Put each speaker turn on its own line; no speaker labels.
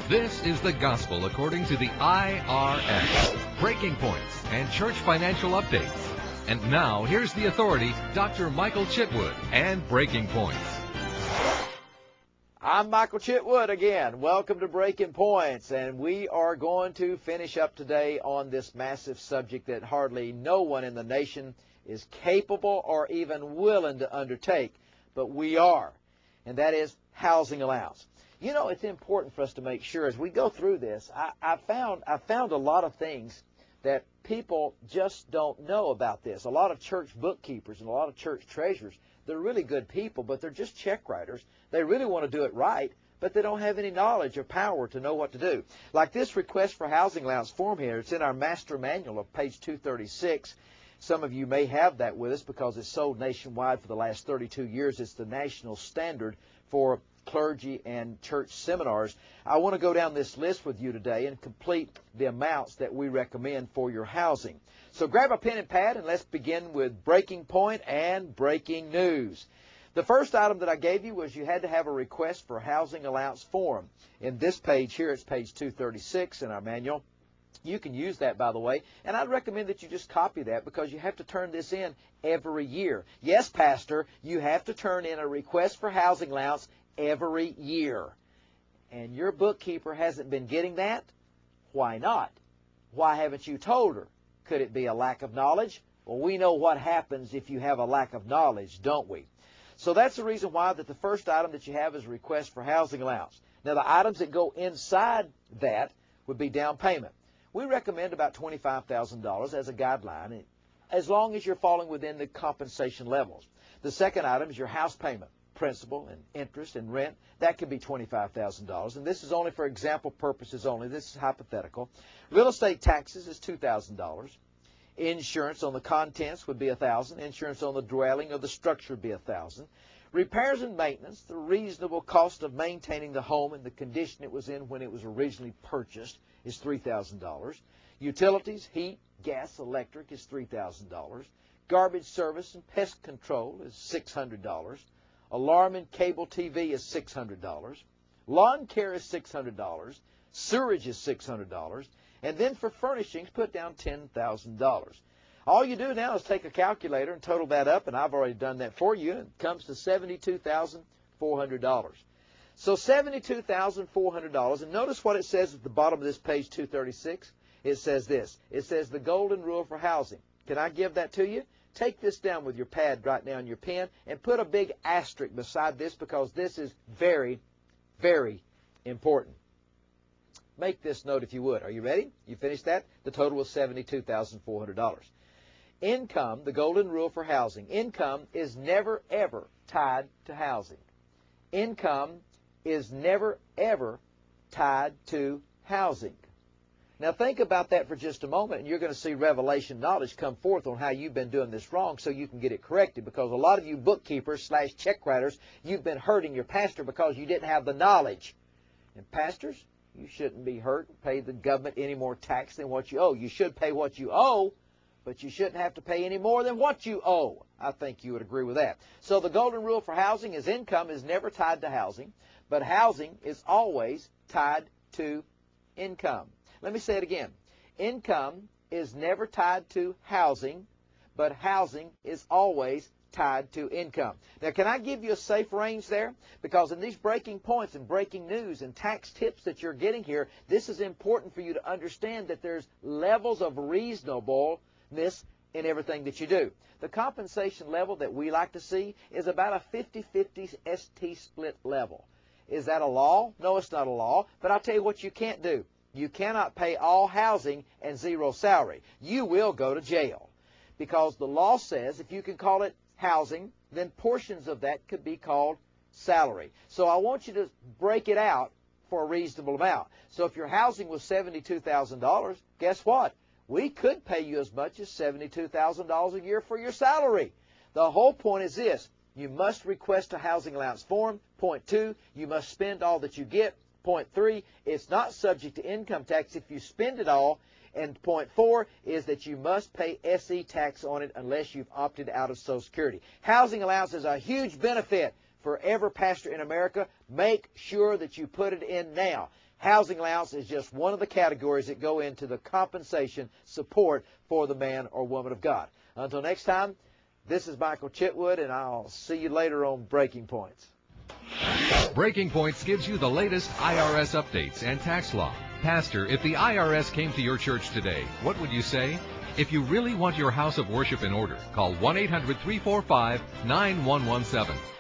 This is the gospel according to the IRS, Breaking Points and Church Financial Updates. And now, here's the authority, Dr. Michael Chitwood and Breaking Points.
I'm Michael Chitwood again. Welcome to Breaking Points, and we are going to finish up today on this massive subject that hardly no one in the nation is capable or even willing to undertake, but we are, and that is housing allowance. You know, it's important for us to make sure as we go through this, I found a lot of things that people just don't know about this. A lot of church bookkeepers and a lot of church treasurers, they're really good people, but they're just check writers. They really want to do it right, but they don't have any knowledge or power to know what to do. Like this request for housing allowance form here, it's in our master manual of page 236. Some of you may have that with us because it's sold nationwide for the last 32 years. It's the national standard for clergy and church seminars. I want to go down this list with you today and complete the amounts that we recommend for your housing. So grab a pen and pad and let's begin with breaking point and breaking news. The first item that I gave you was you had to have a request for housing allowance form. In this page here, it's page 236 in our manual. You can use that, by the way, and I'd recommend that you just copy that because you have to turn this in every year. Yes, Pastor, you have to turn in a request for housing allowance every year. And your bookkeeper hasn't been getting that? Why not? Why haven't you told her? Could it be a lack of knowledge? Well, we know what happens if you have a lack of knowledge, don't we? So that's the reason why that the first item that you have is a request for housing allowance. Now, the items that go inside that would be down payment. We recommend about $25,000 as a guideline, as long as you're falling within the compensation levels. The second item is your house payment. Principal and interest and rent, that could be $25,000. And this is only for example purposes only. This is hypothetical. Real estate taxes is $2,000. Insurance on the contents would be $1,000. Insurance on the dwelling or the structure would be $1,000. Repairs and maintenance, the reasonable cost of maintaining the home in the condition it was in when it was originally purchased, is $3,000. Utilities, heat, gas, electric is $3,000. Garbage service and pest control is $600. Alarm and cable TV is $600. Lawn care is $600. Sewerage is $600. And then for furnishings, put down $10,000. All you do now is take a calculator and total that up, and I've already done that for you, and it comes to $72,400. So $72,400, and notice what it says at the bottom of this page 236. It says this. It says the golden rule for housing. Can I give that to you? Take this down with your pad right now and your pen and put a big asterisk beside this because this is very, very important. Make this note if you would. Are you ready? You finished that? The total was $72,400. Income, the golden rule for housing. Income is never, ever tied to housing. Income is never, ever tied to housing. Now think about that for just a moment, and you're going to see revelation knowledge come forth on how you've been doing this wrong so you can get it corrected, because a lot of you bookkeepers / check writers, you've been hurting your pastor because you didn't have the knowledge. And pastors, you shouldn't be hurt, pay the government any more tax than what you owe. You should pay what you owe, but you shouldn't have to pay any more than what you owe. I think you would agree with that. So the golden rule for housing is income is never tied to housing, but housing is always tied to income. Let me say it again. Income is never tied to housing, but housing is always tied to income. Now, can I give you a safe range there? Because in these breaking points and breaking news and tax tips that you're getting here, this is important for you to understand that there's levels of reasonableness in everything that you do. The compensation level that we like to see is about a 50-50 ST split level. Is that a law? No, it's not a law. But I'll tell you what you can't do. You cannot pay all housing and zero salary. You will go to jail. Because the law says if you can call it housing, then portions of that could be called salary. So I want you to break it out for a reasonable amount. So if your housing was $72,000, guess what? We could pay you as much as $72,000 a year for your salary. The whole point is this. You must request a housing allowance form. Point 2, you must spend all that you get. Point 3, it's not subject to income tax if you spend it all. And point 4 is that you must pay SE tax on it unless you've opted out of Social Security. Housing allowance is a huge benefit for every pastor in America, make sure that you put it in now. Housing allowance is just one of the categories that go into the compensation support for the man or woman of God. Until next time, this is Michael Chitwood, and I'll see you later on Breaking Points.
Breaking Points gives you the latest IRS updates and tax law. Pastor, if the IRS came to your church today, what would you say? If you really want your house of worship in order, call 1-800-345-9117.